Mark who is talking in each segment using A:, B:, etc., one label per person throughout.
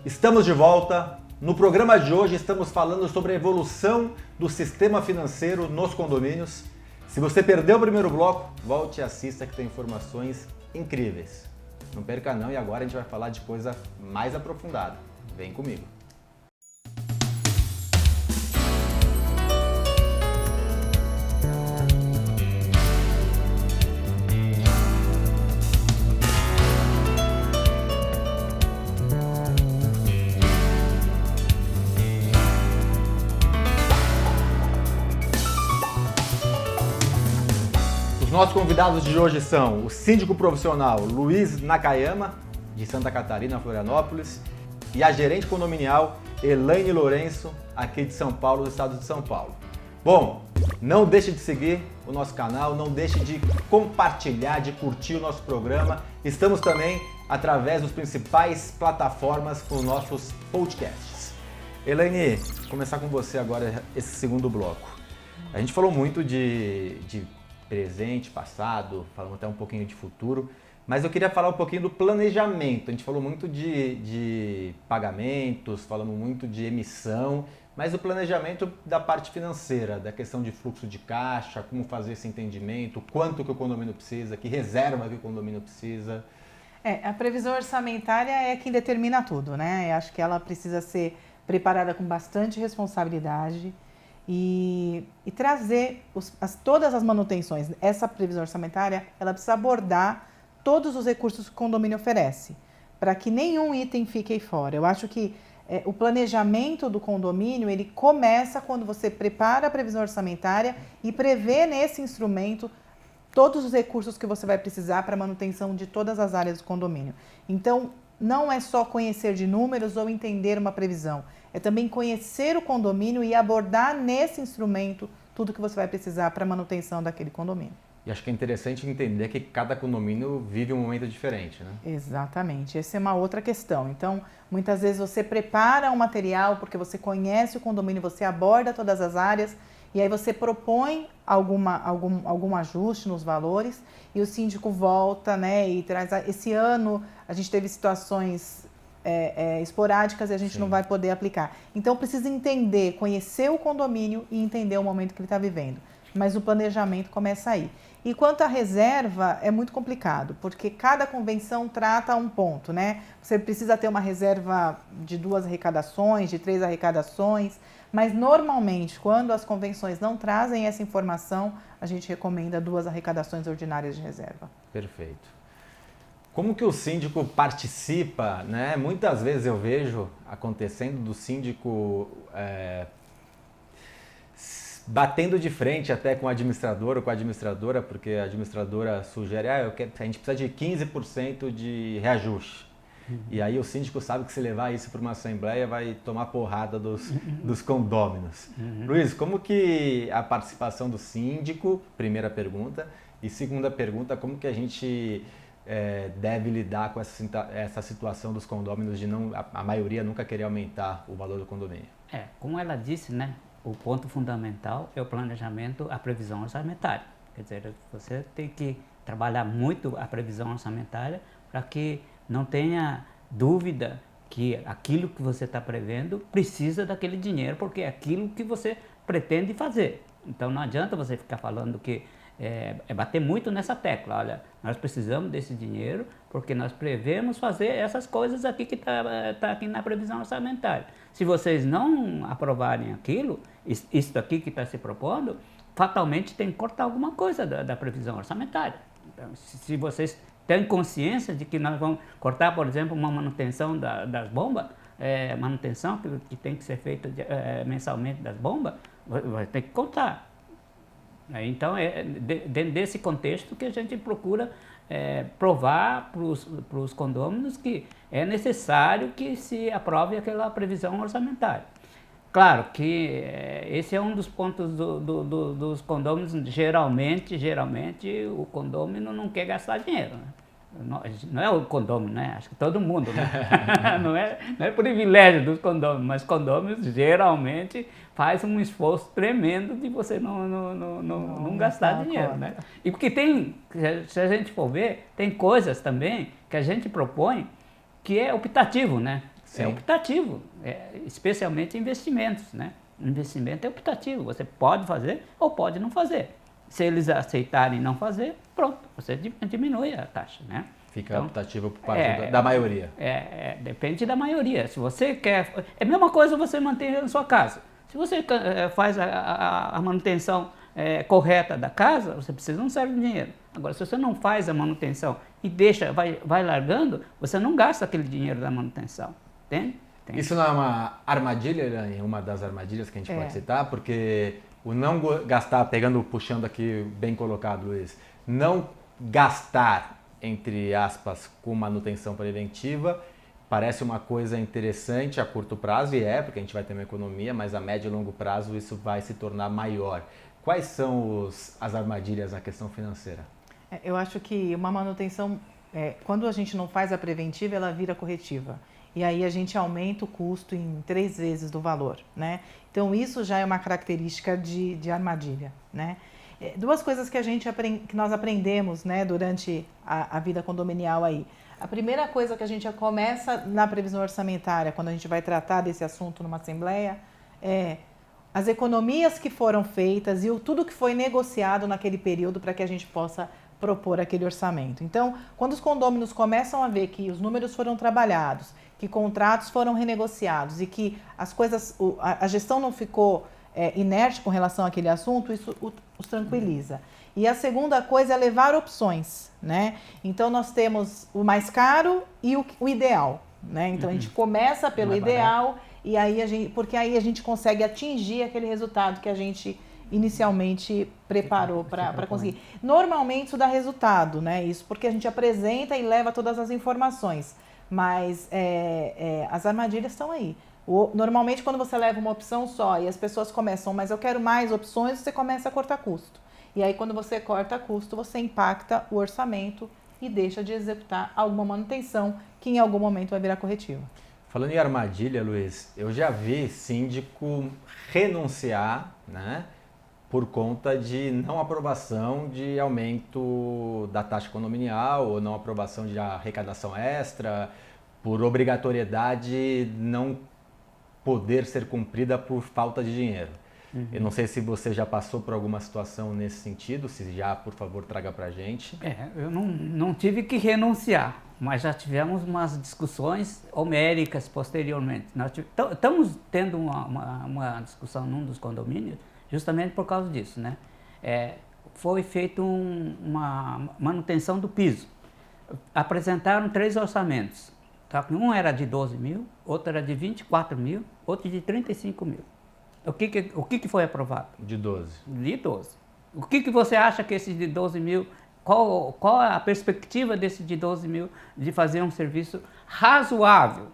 A: Estamos de volta. No programa de hoje estamos falando sobre a evolução do sistema financeiro nos condomínios. Se você perdeu o primeiro bloco, volte e assista que tem informações incríveis. Não perca não, e agora a gente vai falar de coisa mais aprofundada. Vem comigo. Nossos convidados de hoje são o síndico profissional Luiz Nakayama, de Santa Catarina, Florianópolis, e a gerente condominial Elaine Lourenço, aqui de São Paulo, do estado de São Paulo. Bom, não deixe de seguir o nosso canal, não deixe de compartilhar, de curtir o nosso programa. Estamos também através das principais plataformas com nossos podcasts. Elaine, vou começar com você agora esse segundo bloco. A gente falou muito de presente, passado, falamos até um pouquinho de futuro, mas eu queria falar um pouquinho do planejamento. A gente falou muito de pagamentos, falamos muito de emissão, mas o planejamento da parte financeira, da questão de fluxo de caixa, como fazer esse entendimento, quanto que o condomínio precisa, que reserva que o condomínio precisa.
B: A previsão orçamentária é quem determina tudo, né? Eu acho que ela precisa ser preparada com bastante responsabilidade, e trazer todas as manutenções. Essa previsão orçamentária, ela precisa abordar todos os recursos que o condomínio oferece, para que nenhum item fique fora. Eu acho que o planejamento do condomínio, ele começa quando você prepara a previsão orçamentária e prevê nesse instrumento todos os recursos que você vai precisar para a manutenção de todas as áreas do condomínio. Então, não é só conhecer de números ou entender uma previsão, é também conhecer o condomínio e abordar nesse instrumento tudo que você vai precisar para a manutenção daquele condomínio.
A: E acho que é interessante entender que cada condomínio vive um momento diferente, né?
B: Exatamente, essa é uma outra questão. Então, muitas vezes você prepara um material porque você conhece o condomínio, você aborda todas as áreas e aí você propõe algum ajuste nos valores e o síndico volta, né, e traz. Esse ano a gente teve situações esporádicas e a gente não vai poder aplicar. Então precisa entender, conhecer o condomínio e entender o momento que ele está vivendo. Mas o planejamento começa aí. E quanto à reserva, é muito complicado, porque cada convenção trata um ponto, né? Você precisa ter uma reserva de 2 arrecadações, de 3 arrecadações, mas normalmente, quando as convenções não trazem essa informação, a gente recomenda 2 arrecadações ordinárias de reserva.
A: Perfeito. Como que o síndico participa, né? Muitas vezes eu vejo acontecendo do síndico batendo de frente até com o administrador ou com a administradora, porque a administradora sugere, a gente precisa de 15% de reajuste. Uhum. E aí o síndico sabe que se levar isso para uma assembleia vai tomar porrada dos condôminos. Uhum. Luiz, como que a participação do síndico, primeira pergunta, e segunda pergunta, como que a gente deve lidar com essa situação dos condôminos de a maioria nunca querer aumentar o valor do condomínio?
C: Como ela disse, né? O ponto fundamental é o planejamento, a previsão orçamentária. Quer dizer, você tem que trabalhar muito a previsão orçamentária para que não tenha dúvida que aquilo que você está prevendo precisa daquele dinheiro, porque é aquilo que você pretende fazer. Então não adianta você ficar falando que bater muito nessa tecla. Olha, nós precisamos desse dinheiro porque nós prevemos fazer essas coisas aqui que tá aqui na previsão orçamentária. Se vocês não aprovarem aquilo, isso aqui que está se propondo, fatalmente tem que cortar alguma coisa da previsão orçamentária. Então, se vocês têm consciência de que nós vamos cortar, por exemplo, uma manutenção das bombas, manutenção que tem que ser feita mensalmente das bombas, vai ter que cortar. Então, dentro desse contexto que a gente procura provar para os condôminos que é necessário que se aprove aquela previsão orçamentária. Claro que esse é um dos pontos dos condôminos. Geralmente o condômino não quer gastar dinheiro, né? Não é o condômino, né? Acho que todo mundo, né? Não é privilégio dos condôminos, mas condôminos geralmente faz um esforço tremendo de você não gastar dinheiro, né? E porque se a gente for ver, tem coisas também que a gente propõe que é optativo, né?
A: Sim.
C: É optativo, especialmente investimentos, né? Investimento é optativo, você pode fazer ou pode não fazer. Se eles aceitarem não fazer, pronto, você diminui a taxa, né?
A: Fica optativo por parte da maioria.
C: Depende da maioria. Se você quer... É a mesma coisa você manter na sua casa. Se você faz a manutenção correta da casa, você precisa de um certo dinheiro. Agora, se você não faz a manutenção e vai largando, você não gasta aquele dinheiro da manutenção. Entende?
A: Isso não é uma armadilha, Elaine? Uma das armadilhas que a gente pode citar? Porque o não gastar, puxando aqui, bem colocado, Luiz, não gastar, entre aspas, com manutenção preventiva, parece uma coisa interessante a curto prazo, e porque a gente vai ter uma economia, mas a médio e longo prazo isso vai se tornar maior. Quais são as armadilhas na questão financeira?
B: Eu acho que uma manutenção, quando a gente não faz a preventiva, ela vira corretiva. E aí a gente aumenta o custo em 3 vezes do valor, né? Então isso já é uma característica de armadilha, né? 2 coisas que nós aprendemos, né, durante a vida condominial aí. A primeira coisa que a gente começa na previsão orçamentária, quando a gente vai tratar desse assunto numa assembleia, é as economias que foram feitas e tudo que foi negociado naquele período para que a gente possa propor aquele orçamento. Então, quando os condôminos começam a ver que os números foram trabalhados, que contratos foram renegociados e que as coisas, a gestão não ficou inerte com relação àquele assunto, isso os tranquiliza. E a segunda coisa é levar opções, né? Então nós temos o mais caro e o ideal, né? Então a gente começa pelo ideal e aí porque aí a gente consegue atingir aquele resultado que a gente inicialmente preparou para conseguir. Normalmente isso dá resultado, né? Isso porque a gente apresenta e leva todas as informações, mas as armadilhas estão aí. Normalmente quando você leva uma opção só e as pessoas começam, mas eu quero mais opções, você começa a cortar custo. E aí quando você corta custo, você impacta o orçamento e deixa de executar alguma manutenção que em algum momento vai virar corretiva.
A: Falando em armadilha, Luiz, eu já vi síndico renunciar, né, por conta de não aprovação de aumento da taxa condominial ou não aprovação de arrecadação extra, por obrigatoriedade não poder ser cumprida por falta de dinheiro. Eu não sei se você já passou por alguma situação nesse sentido, se já, por favor, traga pra gente.
C: Eu não tive que renunciar, mas já tivemos umas discussões homéricas posteriormente. Nós estamos tendo uma discussão num dos condomínios justamente por causa disso, né? Foi feita uma manutenção do piso. Apresentaram 3 orçamentos. Um era de 12 mil, outro era de 24 mil, outro de 35 mil. O que foi aprovado?
A: De 12.
C: De 12. O que você acha que esse de 12 mil, qual a perspectiva desse de 12 mil de fazer um serviço razoável?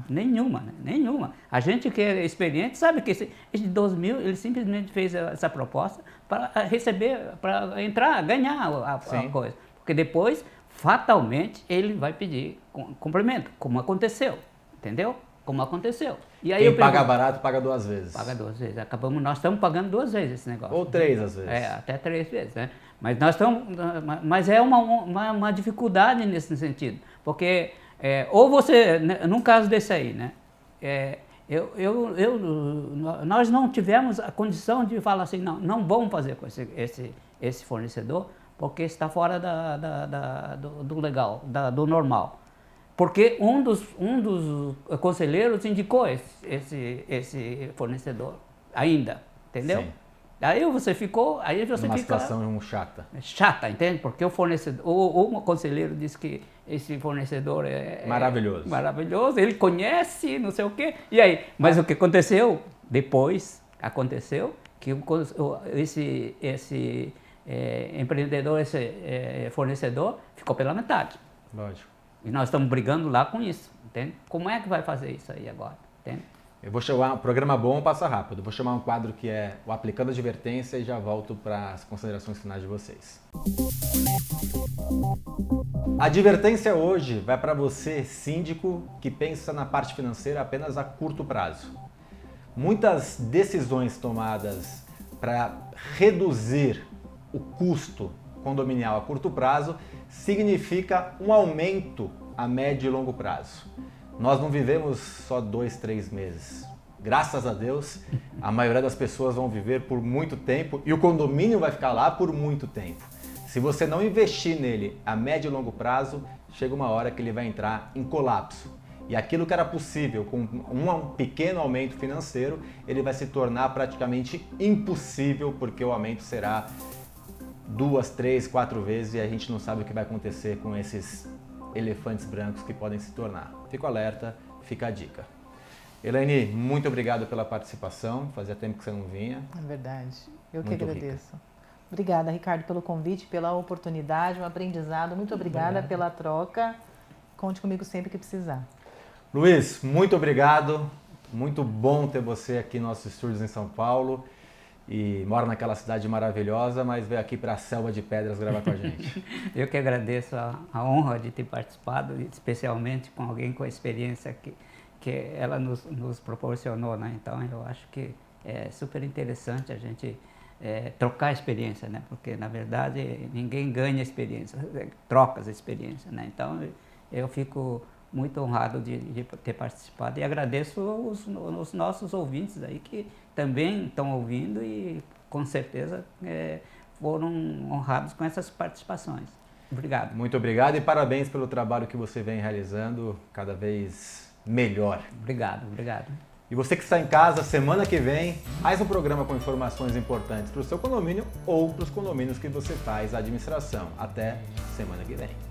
C: Nenhuma, né? Nenhuma. A gente que é experiente sabe que esse de 12 mil, ele simplesmente fez essa proposta para receber, para entrar, ganhar a coisa. Porque depois, fatalmente, ele vai pedir complemento, como aconteceu, entendeu? Como aconteceu. E aí
A: quem paga barato paga 2 vezes.
C: Paga 2 vezes. Nós estamos pagando 2 vezes esse negócio.
A: Ou 3 às vezes.
C: Até 3 vezes, né? Mas é uma dificuldade nesse sentido. Porque, ou você, num caso desse aí, né? Nós não tivemos a condição de falar assim, não vamos fazer com esse fornecedor, porque está fora do legal, do normal. Porque um dos conselheiros indicou esse fornecedor ainda, entendeu?
A: Sim.
C: Aí você fica...
A: Uma situação chata.
C: Chata, entende? Porque o fornecedor, o conselheiro disse que esse fornecedor
A: maravilhoso.
C: Maravilhoso, ele conhece, não sei o quê. E aí? Mas o que aconteceu? Depois aconteceu que esse empreendedor, esse fornecedor, ficou pela metade.
A: Lógico.
C: E nós estamos brigando lá com isso, entende? Como é que vai fazer isso aí agora, entende?
A: Eu vou chamar um programa bom, passa rápido. Vou chamar um quadro que é o Aplicando Advertência e já volto para as considerações finais de vocês. A advertência hoje vai para você, síndico, que pensa na parte financeira apenas a curto prazo. Muitas decisões tomadas para reduzir o custo condominial a curto prazo significa um aumento a médio e longo prazo. nós não vivemos só 2, 3 meses. Graças a Deus, a maioria das pessoas vão viver por muito tempo e o condomínio vai ficar lá por muito tempo. Se você não investir nele a médio e longo prazo, chega uma hora que ele vai entrar em colapso. E aquilo que era possível com um pequeno aumento financeiro, ele vai se tornar praticamente impossível, porque o aumento será 2, 3, 4 vezes e a gente não sabe o que vai acontecer com esses elefantes brancos que podem se tornar. Fico alerta, fica a dica. Elaine, muito obrigado pela participação. Fazia tempo que você não vinha.
B: É verdade. Eu que
A: Muito
B: agradeço. Obrigada, Ricardo, pelo convite, pela oportunidade, um aprendizado. Muito obrigada pela troca. Conte comigo sempre que precisar.
A: Luiz, muito obrigado. Muito bom ter você aqui nos nossos estúdios em São Paulo. E mora naquela cidade maravilhosa, mas veio aqui para a Selva de Pedras gravar com a gente.
C: Eu que agradeço a honra de ter participado, especialmente com alguém com a experiência que ela nos proporcionou, né? Então eu acho que é super interessante a gente trocar experiência, né? Porque na verdade ninguém ganha experiência, troca as experiências, né? Então eu fico muito honrado de ter participado e agradeço os nossos ouvintes aí que também estão ouvindo e com certeza foram honrados com essas participações. Obrigado.
A: Muito obrigado e parabéns pelo trabalho que você vem realizando cada vez melhor.
C: Obrigado, obrigado.
A: E você que está em casa, semana que vem, mais um programa com informações importantes para o seu condomínio ou para os condomínios que você faz a administração. Até semana que vem.